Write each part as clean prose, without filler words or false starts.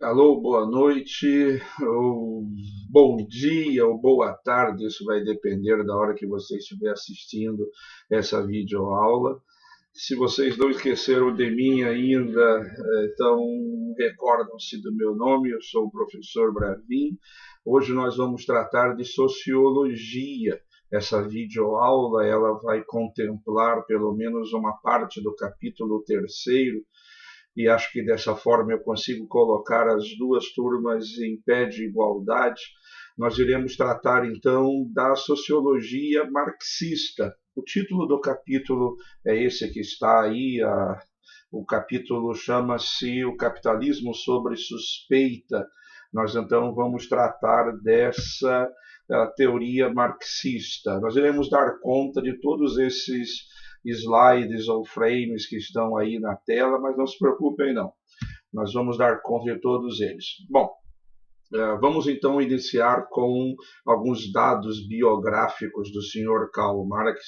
Alô, boa noite, ou bom dia, ou boa tarde, isso vai depender da hora que você estiver assistindo essa videoaula. Se vocês não esqueceram de mim ainda, então recordam-se do meu nome, eu sou o professor Bravin. Hoje nós vamos tratar de sociologia. Essa videoaula ela vai contemplar pelo menos uma parte do capítulo terceiro, e acho que dessa forma eu consigo colocar as duas turmas em pé de igualdade. Nós iremos tratar então da sociologia marxista. O título do capítulo é esse que está aí. O capítulo chama-se O Capitalismo sob Suspeita. Nós então vamos tratar dessa teoria marxista. Nós iremos dar conta de todos esses slides ou frames que estão aí na tela, mas não se preocupem não. Nós vamos dar conta de todos eles. Bom, vamos então iniciar com alguns dados biográficos do senhor Karl Marx.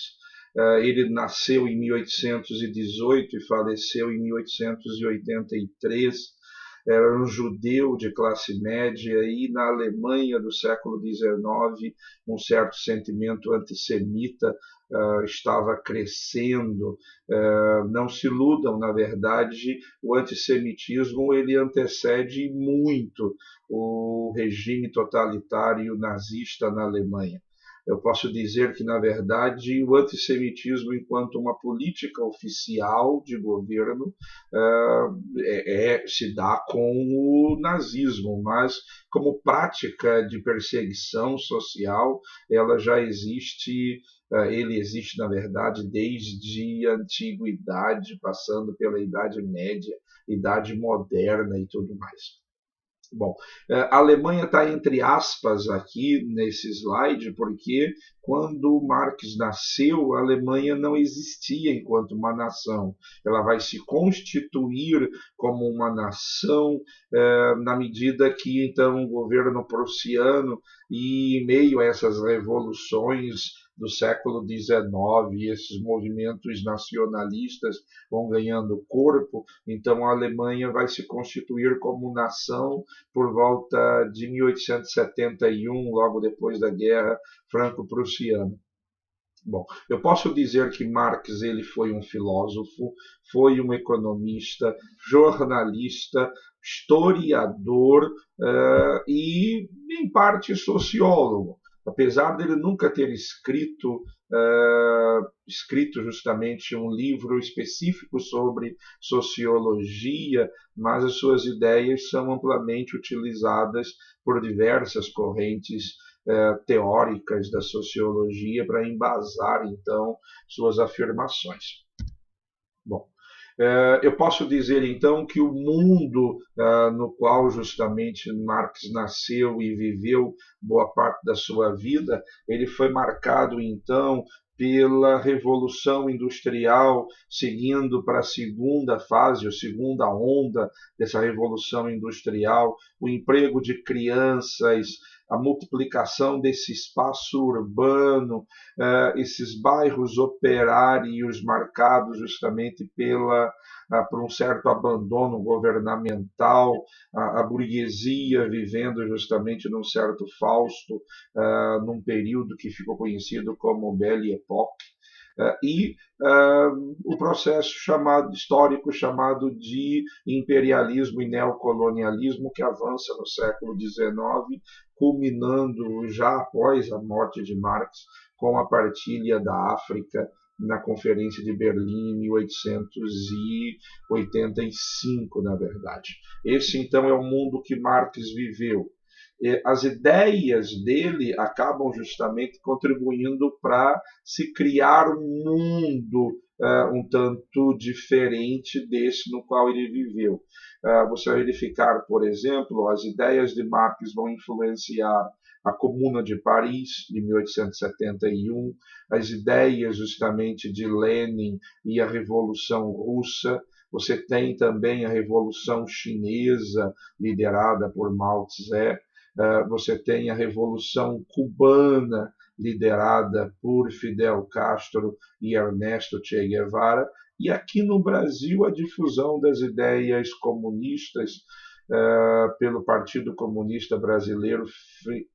Ele nasceu em 1818 e faleceu em 1883. Era um judeu de classe média e na Alemanha do século XIX um certo sentimento antissemita estava crescendo. Não se iludam, na verdade, o antissemitismo ele antecede muito o regime totalitário nazista na Alemanha. Eu posso dizer que, na verdade, o antissemitismo, enquanto uma política oficial de governo, se dá com o nazismo, mas como prática de perseguição social, ela já existe. Ele existe, na verdade, desde a antiguidade, passando pela Idade Média, Idade Moderna e tudo mais. Bom, a Alemanha está entre aspas aqui nesse slide, porque quando Marx nasceu, a Alemanha não existia enquanto uma nação. Ela vai se constituir como uma nação na medida que então o governo prussiano, e em meio a essas revoluções do século XIX, esses movimentos nacionalistas vão ganhando corpo, então a Alemanha vai se constituir como nação por volta de 1871, logo depois da Guerra Franco-Prussiana. Bom, eu posso dizer que Marx ele foi um filósofo, foi um economista, jornalista, historiador e, em parte, sociólogo. Apesar dele nunca ter escrito justamente um livro específico sobre sociologia, mas as suas ideias são amplamente utilizadas por diversas correntes teóricas da sociologia para embasar, então, suas afirmações. Bom, eu posso dizer, então, que o mundo no qual justamente Marx nasceu e viveu boa parte da sua vida, ele foi marcado, então, pela Revolução Industrial, seguindo para a segunda fase, a segunda onda dessa Revolução Industrial, o emprego de crianças, a multiplicação desse espaço urbano, esses bairros operários marcados justamente por um certo abandono governamental, a burguesia vivendo justamente num certo Fausto, num período que ficou conhecido como Belle Époque, e o processo histórico chamado de imperialismo e neocolonialismo que avança no século XIX, culminando já após a morte de Marx com a partilha da África na Conferência de Berlim em 1885, na verdade. Esse, então, é o mundo que Marx viveu. As ideias dele acabam justamente contribuindo para se criar um mundo um tanto diferente desse no qual ele viveu. Você vai verificar, por exemplo, as ideias de Marx vão influenciar a Comuna de Paris, de 1871, as ideias justamente de Lenin e a Revolução Russa. Você tem também a Revolução Chinesa, liderada por Mao Tse. Você tem a Revolução Cubana, liderada por Fidel Castro e Ernesto Che Guevara, e aqui no Brasil a difusão das ideias comunistas pelo Partido Comunista Brasileiro,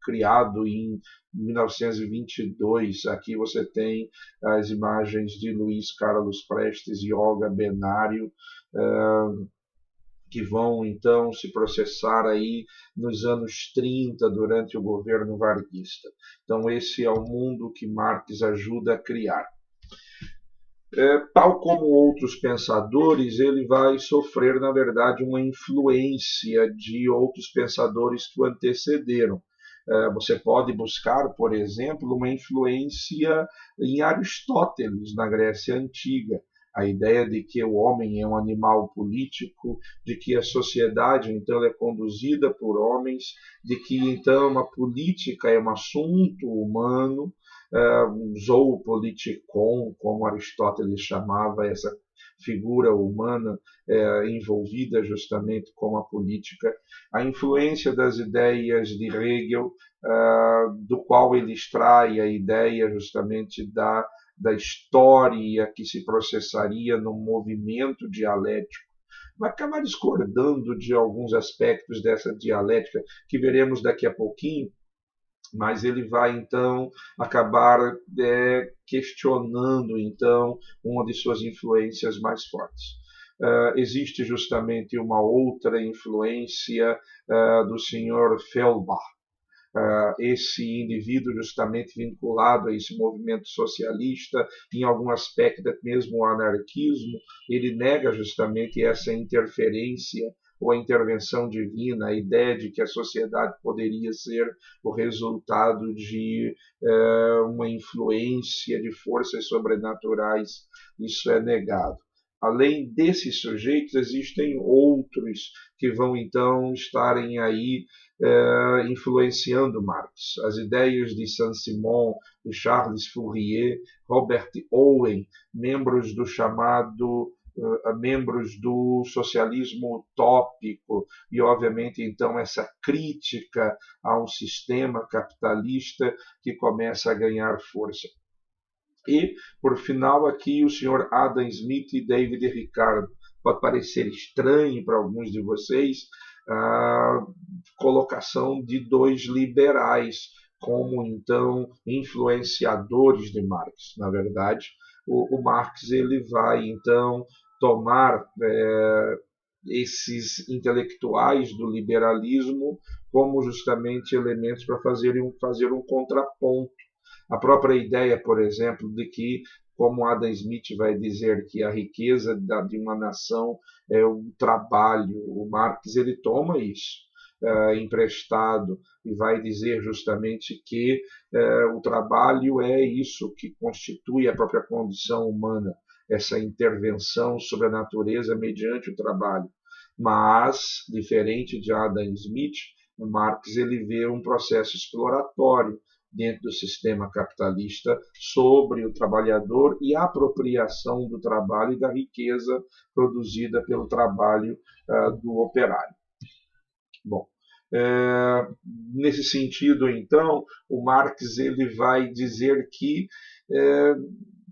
criado em 1922. Aqui você tem as imagens de Luiz Carlos Prestes e Olga Benário, que vão então se processar aí nos anos 30, durante o governo varguista. Então esse é o mundo que Marx ajuda a criar. Tal como outros pensadores, ele vai sofrer, na verdade, uma influência de outros pensadores que o antecederam. Você pode buscar, por exemplo, uma influência em Aristóteles, na Grécia Antiga. A ideia de que o homem é um animal político, de que a sociedade então é conduzida por homens, de que então a política é um assunto humano, zoopolitikon, como Aristóteles chamava essa figura humana envolvida justamente com a política, a influência das ideias de Hegel, do qual ele extrai a ideia justamente da história que se processaria no movimento dialético, vai acabar discordando de alguns aspectos dessa dialética que veremos daqui a pouquinho, mas ele vai então acabar questionando então uma de suas influências mais fortes. Existe justamente uma outra influência do senhor Feuerbach, esse indivíduo justamente vinculado a esse movimento socialista, em algum aspecto mesmo o anarquismo. Ele nega justamente essa interferência ou a intervenção divina, a ideia de que a sociedade poderia ser o resultado de uma influência de forças sobrenaturais. Isso é negado. Além desses sujeitos, existem outros que vão então estarem aí influenciando Marx. As ideias de Saint-Simon, de Charles Fourier, Robert Owen, membros do chamado membros do socialismo utópico, e obviamente então essa crítica a um sistema capitalista que começa a ganhar força. E, por final, aqui o senhor Adam Smith e David Ricardo. Pode parecer estranho para alguns de vocês a colocação de dois liberais como, então, influenciadores de Marx. Na verdade, o Marx ele vai, então, tomar esses intelectuais do liberalismo como justamente elementos para fazer um contraponto. A própria ideia, por exemplo, de que, como Adam Smith vai dizer, que a riqueza de uma nação é o trabalho, o Marx ele toma isso emprestado e vai dizer justamente que o trabalho é isso que constitui a própria condição humana, essa intervenção sobre a natureza mediante o trabalho. Mas, diferente de Adam Smith, o Marx ele vê um processo exploratório dentro do sistema capitalista sobre o trabalhador e a apropriação do trabalho e da riqueza produzida pelo trabalho do operário. Bom, nesse sentido, então, o Marx ele vai dizer que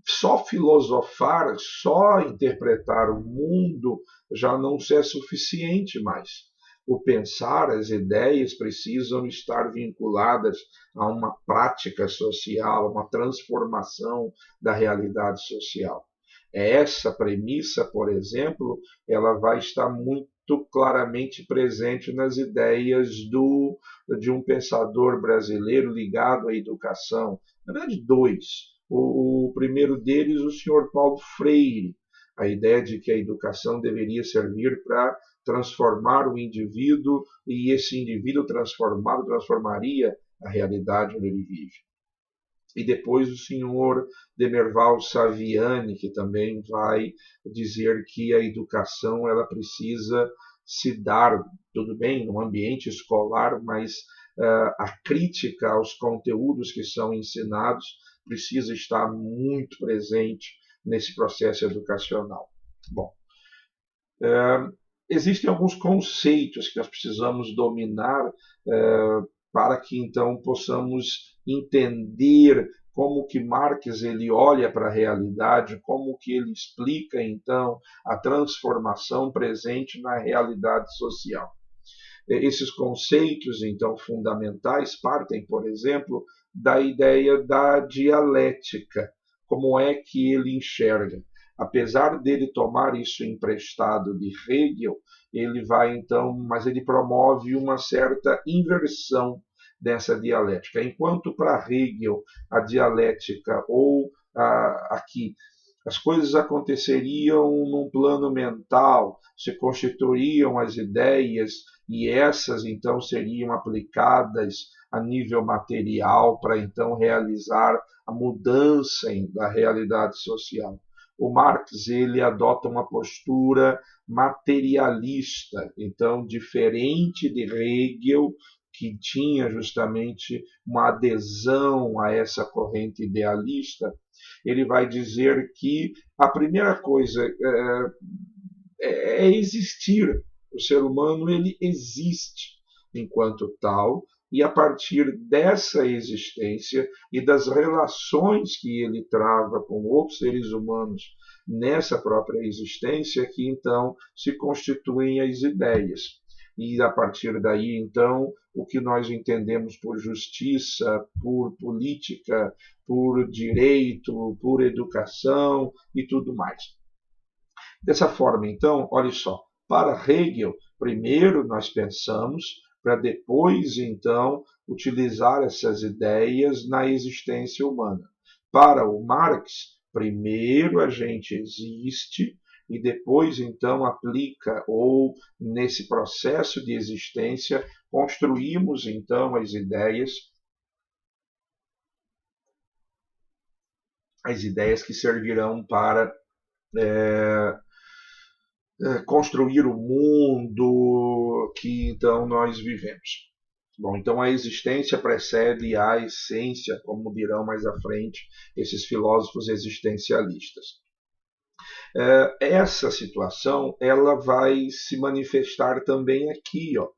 só filosofar, só interpretar o mundo já não é suficiente mais. O pensar, as ideias precisam estar vinculadas a uma prática social, a uma transformação da realidade social. Essa premissa, por exemplo, ela vai estar muito claramente presente nas ideias de um pensador brasileiro ligado à educação. Na verdade, dois. O primeiro deles, o senhor Paulo Freire, a ideia de que a educação deveria servir para transformar o indivíduo, e esse indivíduo transformado transformaria a realidade onde ele vive. E depois o senhor Demerval Saviani, que também vai dizer que a educação ela precisa se dar, tudo bem, no ambiente escolar, mas a crítica aos conteúdos que são ensinados precisa estar muito presente nesse processo educacional. Bom, existem alguns conceitos que nós precisamos dominar para que então possamos entender como que Marx ele olha para a realidade, como que ele explica então a transformação presente na realidade social. Esses conceitos, então, fundamentais partem, por exemplo, da ideia da dialética. Como é que ele enxerga? Apesar dele tomar isso emprestado de Hegel, ele vai então, mas ele promove uma certa inversão dessa dialética. Enquanto para Hegel a dialética ou aqui as coisas aconteceriam num plano mental, se constituiriam as ideias e essas então seriam aplicadas a nível material para então realizar a mudança da realidade social. O Marx ele adota uma postura materialista, então diferente de Hegel, que tinha justamente uma adesão a essa corrente idealista, ele vai dizer que a primeira coisa é existir. O ser humano ele existe enquanto tal, e a partir dessa existência e das relações que ele trava com outros seres humanos nessa própria existência, que então se constituem as ideias. E a partir daí, então, o que nós entendemos por justiça, por política, por direito, por educação e tudo mais. Dessa forma, então, olha só, para Hegel, primeiro nós pensamos, para depois, então, utilizar essas ideias na existência humana. Para o Marx, primeiro a gente existe e depois, então, aplica, ou nesse processo de existência, construímos, então, as ideias que servirão para construir o mundo que então nós vivemos. Bom, então a existência precede a essência, como dirão mais à frente esses filósofos existencialistas. Essa situação ela vai se manifestar também aqui, ó.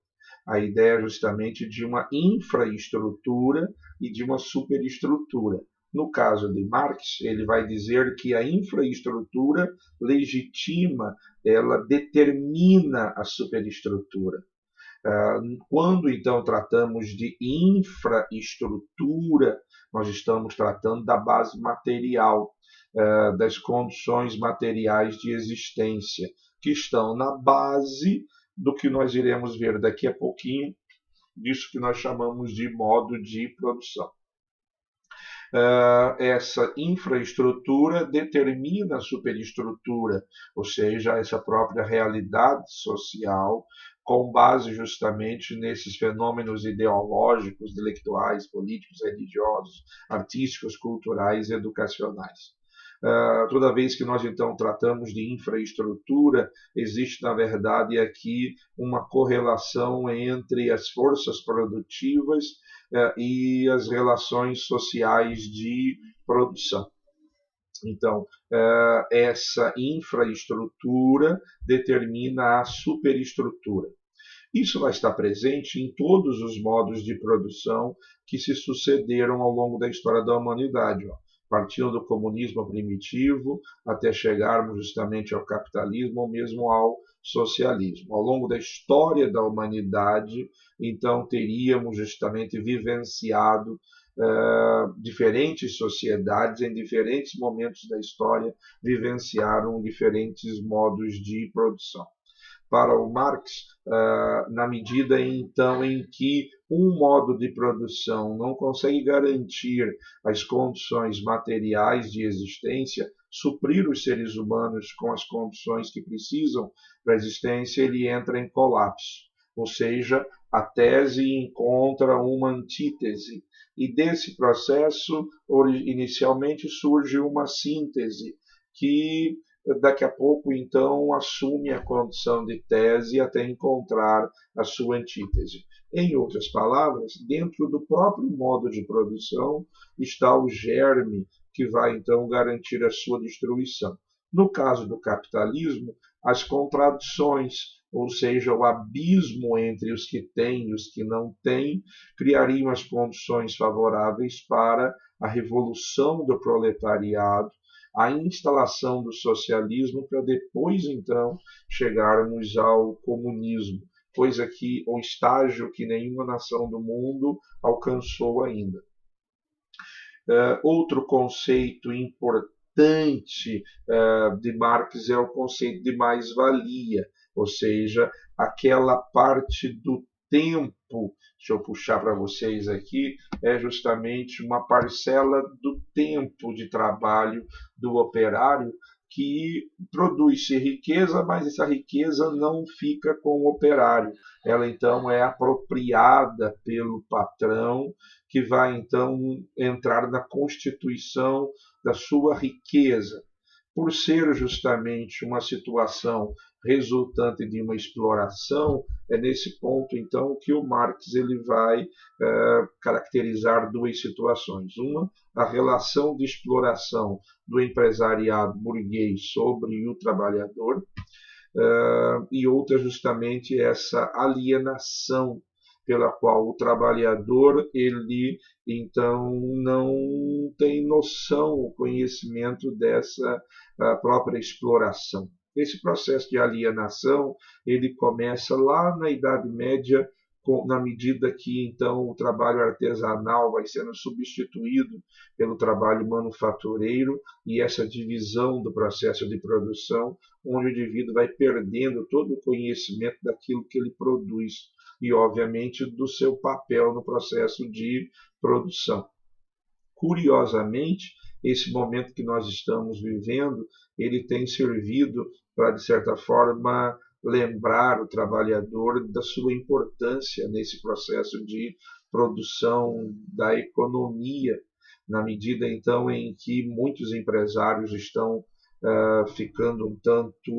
A ideia justamente de uma infraestrutura e de uma superestrutura. No caso de Marx, ele vai dizer que a infraestrutura legitima, ela determina a superestrutura. Quando então tratamos de infraestrutura, nós estamos tratando da base material, das condições materiais de existência, que estão na base do que nós iremos ver daqui a pouquinho, disso que nós chamamos de modo de produção. Essa infraestrutura determina a superestrutura, ou seja, essa própria realidade social, com base justamente nesses fenômenos ideológicos, intelectuais, políticos, religiosos, artísticos, culturais e educacionais. Toda vez que nós então tratamos de infraestrutura, existe na verdade aqui uma correlação entre as forças produtivas e as relações sociais de produção. Então, essa infraestrutura determina a superestrutura. Isso vai estar presente em todos os modos de produção que se sucederam ao longo da história da humanidade, partindo do comunismo primitivo até chegarmos justamente ao capitalismo ou mesmo ao socialismo. Ao longo da história da humanidade, então, teríamos justamente vivenciado diferentes sociedades em diferentes momentos da história vivenciaram diferentes modos de produção. Para o Marx, na medida então em que um modo de produção não consegue garantir as condições materiais de existência, suprir os seres humanos com as condições que precisam para a existência, ele entra em colapso. Ou seja, a tese encontra uma antítese. E desse processo, inicialmente, surge uma síntese que daqui a pouco, então, assume a condição de tese até encontrar a sua antítese. Em outras palavras, dentro do próprio modo de produção está o germe que vai, então, garantir a sua destruição. No caso do capitalismo, as contradições, ou seja, o abismo entre os que têm e os que não têm, criariam as condições favoráveis para a revolução do proletariado, a instalação do socialismo, para depois, então, chegarmos ao comunismo. coisa que, um estágio que nenhuma nação do mundo alcançou ainda. Outro conceito importante de Marx é o conceito de mais-valia, ou seja, aquela parte do tempo, deixa eu puxar para vocês aqui, é justamente uma parcela do tempo de trabalho do operário que produz-se riqueza, mas essa riqueza não fica com o operário. Ela então é apropriada pelo patrão, que vai então entrar na constituição da sua riqueza, por ser justamente uma situação resultante de uma exploração. É nesse ponto então que o Marx ele vai caracterizar duas situações: uma, a relação de exploração do empresariado burguês sobre o trabalhador, e outra justamente essa alienação pela qual o trabalhador ele então não tem noção, o conhecimento dessa própria exploração. Esse processo de alienação ele começa lá na Idade Média, na medida que então o trabalho artesanal vai sendo substituído pelo trabalho manufatureiro, e essa divisão do processo de produção, onde o indivíduo vai perdendo todo o conhecimento daquilo que ele produz e, obviamente, do seu papel no processo de produção. Curiosamente, esse momento que nós estamos vivendo, ele tem servido para, de certa forma, lembrar o trabalhador da sua importância nesse processo de produção da economia, na medida então em que muitos empresários estão ficando um tanto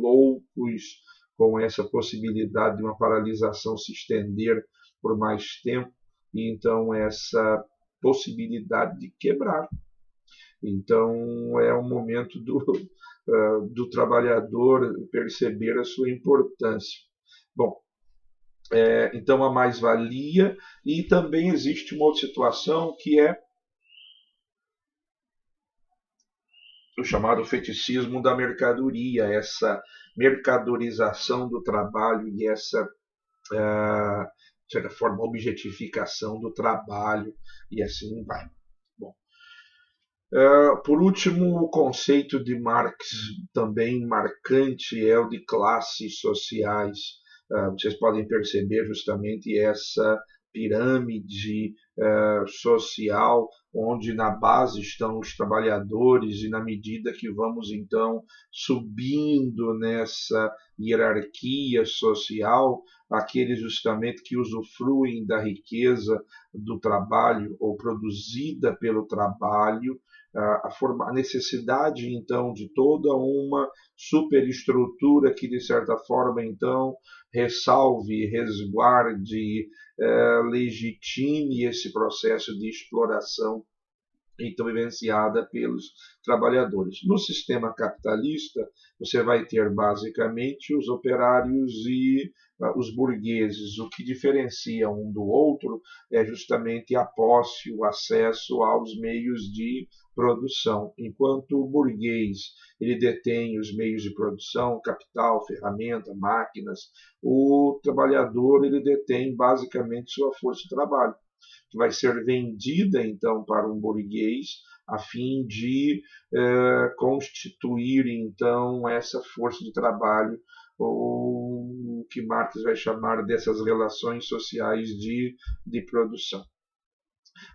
loucos com essa possibilidade de uma paralisação se estender por mais tempo, e então essa possibilidade de quebrar. Então é um momento do trabalhador perceber a sua importância. Bom, então a mais-valia, e também existe uma outra situação que é o chamado feticismo da mercadoria, essa mercadorização do trabalho e essa, de certa forma, objetificação do trabalho, e assim vai. Bom, por último, o conceito de Marx também marcante é o de classes sociais. Vocês podem perceber justamente essa pirâmide social, onde na base estão os trabalhadores, e na medida que vamos então subindo nessa hierarquia social, aqueles justamente que usufruem da riqueza do trabalho ou produzida pelo trabalho, a necessidade então de toda uma superestrutura que de certa forma então ressalve, resguarde, legitime esse processo de exploração então vivenciada pelos trabalhadores. No sistema capitalista, você vai ter basicamente os operários e os burgueses. O que diferencia um do outro é justamente a posse, o acesso aos meios de produção. Enquanto o burguês ele detém os meios de produção, capital, ferramenta, máquinas, o trabalhador ele detém basicamente sua força de trabalho, que vai ser vendida então para um burguês a fim de constituir então essa força de trabalho, ou o que Marx vai chamar dessas relações sociais de produção.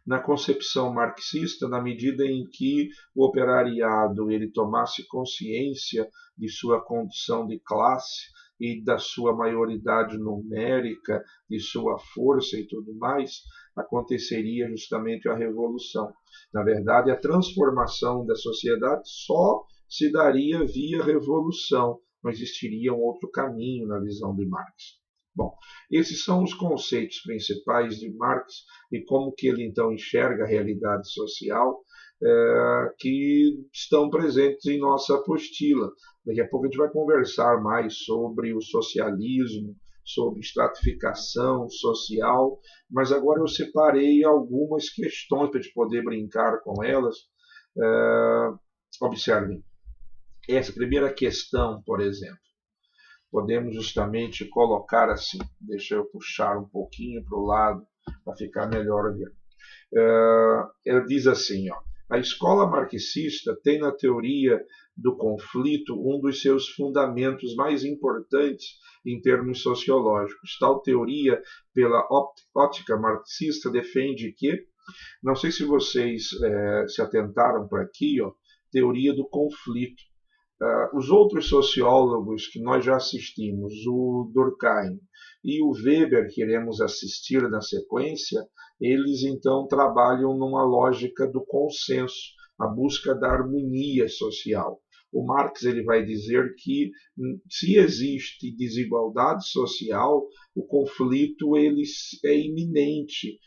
Na concepção marxista, na medida em que o operariado ele tomasse consciência de sua condição de classe e da sua maioridade numérica, de sua força e tudo mais, aconteceria justamente a revolução. Na verdade, a transformação da sociedade só se daria via revolução, não existiria um outro caminho na visão de Marx. Bom, esses são os conceitos principais de Marx e como que ele então enxerga a realidade social, que estão presentes em nossa apostila. Daqui a pouco a gente vai conversar mais sobre o socialismo, sobre estratificação social, mas agora eu separei algumas questões para a gente poder brincar com elas. Observem, essa primeira questão, por exemplo. podemos justamente colocar assim. Deixa eu puxar um pouquinho para o lado para ficar melhor ver. Ele diz assim, ó, a escola marxista tem na teoria do conflito um dos seus fundamentos mais importantes em termos sociológicos. Tal teoria, pela ótica marxista, defende que, não sei se vocês se atentaram para aqui, ó, teoria do conflito. Os outros sociólogos que nós já assistimos, o Durkheim e o Weber, que iremos assistir na sequência, eles então trabalham numa lógica do consenso, a busca da harmonia social. O Marx ele vai dizer que se existe desigualdade social, o conflito ele é iminente,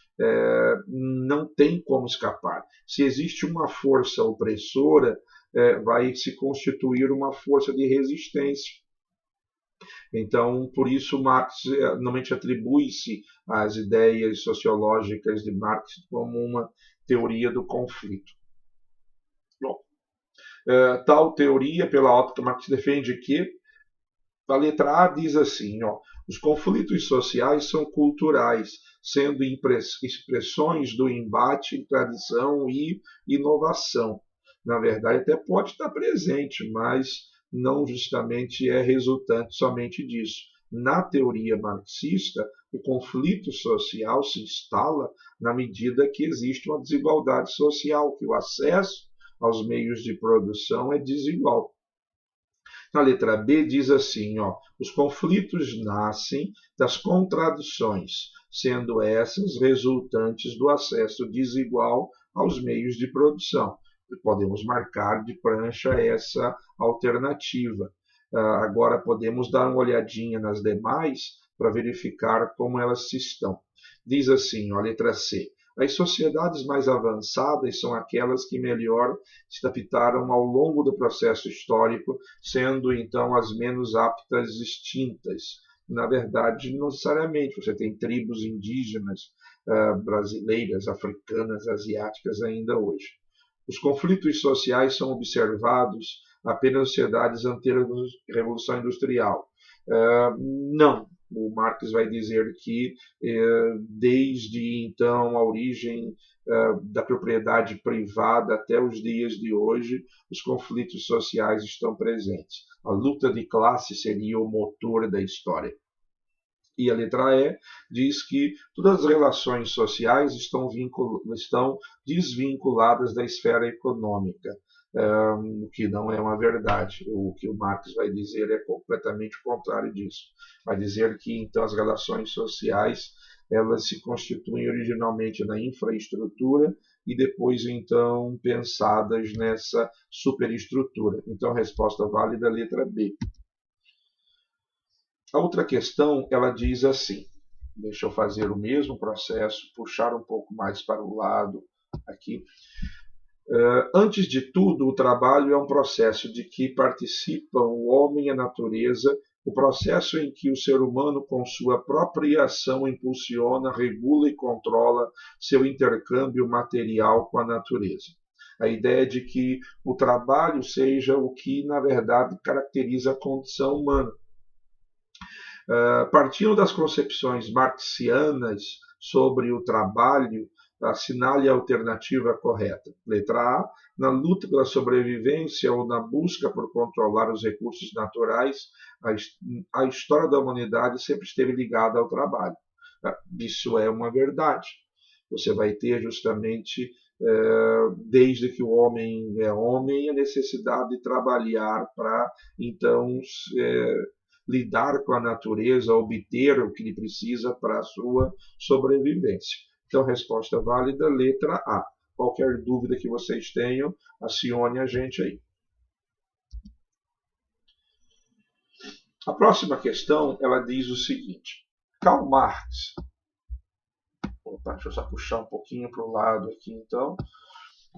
não tem como escapar. Se existe uma força opressora, vai se constituir uma força de resistência. Então, por isso, Marx normalmente atribui-se às ideias sociológicas de Marx como uma teoria do conflito. Bom, tal teoria, pela ótica Marx, defende que a letra A diz assim, ó, os conflitos sociais são culturais, sendo expressões do embate, tradição e inovação. Na verdade, até pode estar presente, mas não justamente é resultante somente disso. Na teoria marxista, o conflito social se instala na medida que existe uma desigualdade social, que o acesso aos meios de produção é desigual. Na letra B diz assim, ó, os conflitos nascem das contradições, sendo essas resultantes do acesso desigual aos meios de produção. Podemos marcar de prancha essa alternativa. Agora podemos dar uma olhadinha nas demais para verificar como elas estão. Diz assim, ó, a letra C. As sociedades mais avançadas são aquelas que melhor se adaptaram ao longo do processo histórico, sendo então as menos aptas extintas. Na verdade, não necessariamente. Você tem tribos indígenas brasileiras, africanas, asiáticas ainda hoje. Os conflitos sociais são observados apenas nas sociedades anteriores à Revolução Industrial. Não. O Marx vai dizer que, desde então, a origem da propriedade privada até os dias de hoje, os conflitos sociais estão presentes. A luta de classe seria o motor da história. E a letra E diz que todas as relações sociais estão desvinculadas da esfera econômica, o que não é uma verdade. O que o Marx vai dizer é completamente o contrário disso. Vai dizer que então as relações sociais elas se constituem originalmente na infraestrutura e depois então pensadas nessa superestrutura. Então a resposta válida é a letra B. A outra questão, ela diz assim, deixa eu fazer o mesmo processo, puxar um pouco mais para o lado aqui. Antes de tudo, o trabalho é um processo de que participam o homem e a natureza, o processo em que o ser humano, com sua própria ação, impulsiona, regula e controla seu intercâmbio material com a natureza. A ideia de que o trabalho seja o que, na verdade, caracteriza a condição humana. Partindo das concepções marxianas sobre o trabalho, assinale a alternativa correta. Letra A. Na luta pela sobrevivência ou na busca por controlar os recursos naturais, a história da humanidade sempre esteve ligada ao trabalho. Isso é uma verdade. Você vai ter justamente, desde que o homem é homem, a necessidade de trabalhar para, então, lidar com a natureza, obter o que ele precisa para a sua sobrevivência. Então, resposta válida, letra A. Qualquer dúvida que vocês tenham, acione a gente aí. A próxima questão, ela diz o seguinte. Karl Marx. Opa, deixa eu só puxar um pouquinho para o lado aqui, então.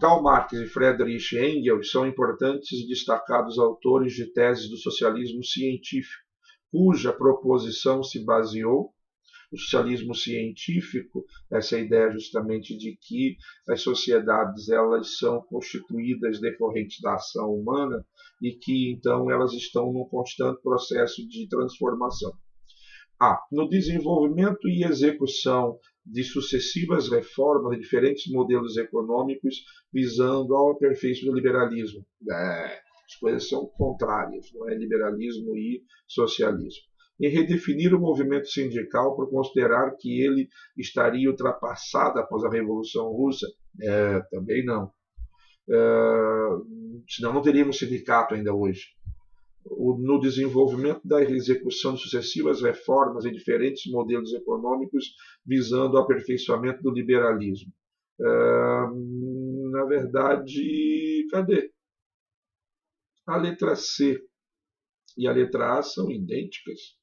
Karl Marx e Friedrich Engels são importantes e destacados autores de teses do socialismo científico, cuja proposição se baseou O socialismo científico, essa ideia justamente de que as sociedades elas são constituídas decorrentes da ação humana e que então elas estão num constante processo de transformação. No desenvolvimento e execução de sucessivas reformas de diferentes modelos econômicos visando ao aperfeiçoamento do liberalismo. As coisas são contrárias, não é liberalismo e socialismo. E redefinir o movimento sindical por considerar que ele estaria ultrapassado após a Revolução Russa? Também não. Senão não teríamos sindicato ainda hoje. No desenvolvimento da execução de sucessivas reformas em diferentes modelos econômicos visando o aperfeiçoamento do liberalismo. Na verdade, cadê? A letra C e a letra A são idênticas.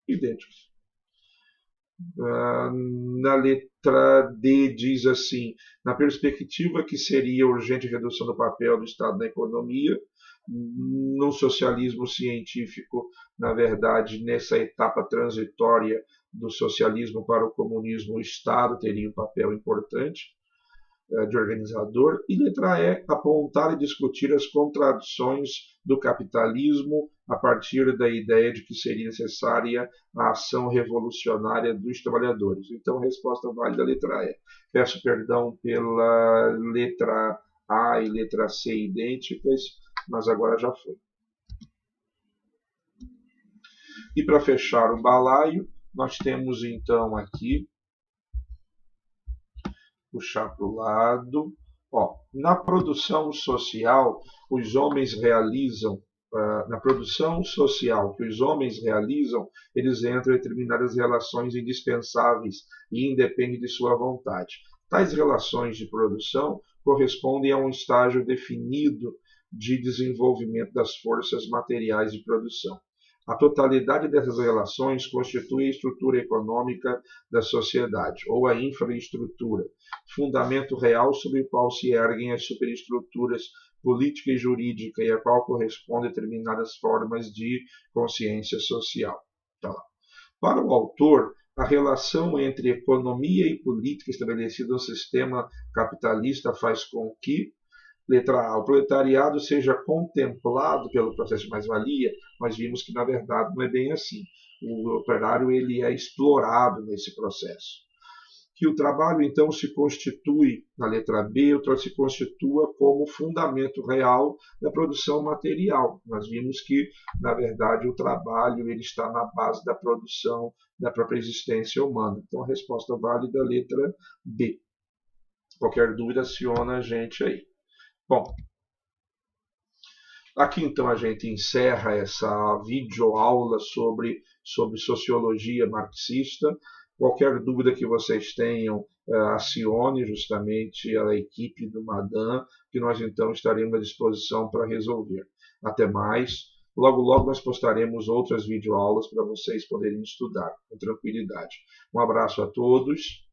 Idênticas. Na letra D diz assim: na perspectiva que seria urgente a redução do papel do Estado na economia, no socialismo científico, na verdade, nessa etapa transitória do socialismo para o comunismo, o Estado teria um papel importante de organizador. E letra E, apontar e discutir as contradições do capitalismo a partir da ideia de que seria necessária a ação revolucionária dos trabalhadores. Então, resposta válida, letra E. Peço perdão pela letra A e letra C idênticas, mas agora já foi. E para fechar o balaio, nós temos então aqui, puxar para o lado, na produção social, os homens realizam, na produção social que os homens realizam, eles entram em determinadas relações indispensáveis e independem de sua vontade. Tais relações de produção correspondem a um estágio definido de desenvolvimento das forças materiais de produção. A totalidade dessas relações constitui a estrutura econômica da sociedade, ou a infraestrutura, fundamento real sobre o qual se erguem as superestruturas política e jurídica e a qual correspondem determinadas formas de consciência social. Para o autor, a relação entre economia e política estabelecida no sistema capitalista faz com que, letra A, o proletariado seja contemplado pelo processo de mais-valia. Nós vimos que, na verdade, não é bem assim. O operário ele é explorado nesse processo. Que o trabalho, então, se constitui, na letra B, se constitua como fundamento real da produção material. Nós vimos que, na verdade, o trabalho ele está na base da produção da própria existência humana. Então, a resposta válida, letra B. Qualquer dúvida, aciona a gente aí. Bom, aqui então a gente encerra essa videoaula sobre sociologia marxista. Qualquer dúvida que vocês tenham, acione justamente a equipe do Madan, que nós então estaremos à disposição para resolver. Até mais. Logo, logo nós postaremos outras videoaulas para vocês poderem estudar com tranquilidade. Um abraço a todos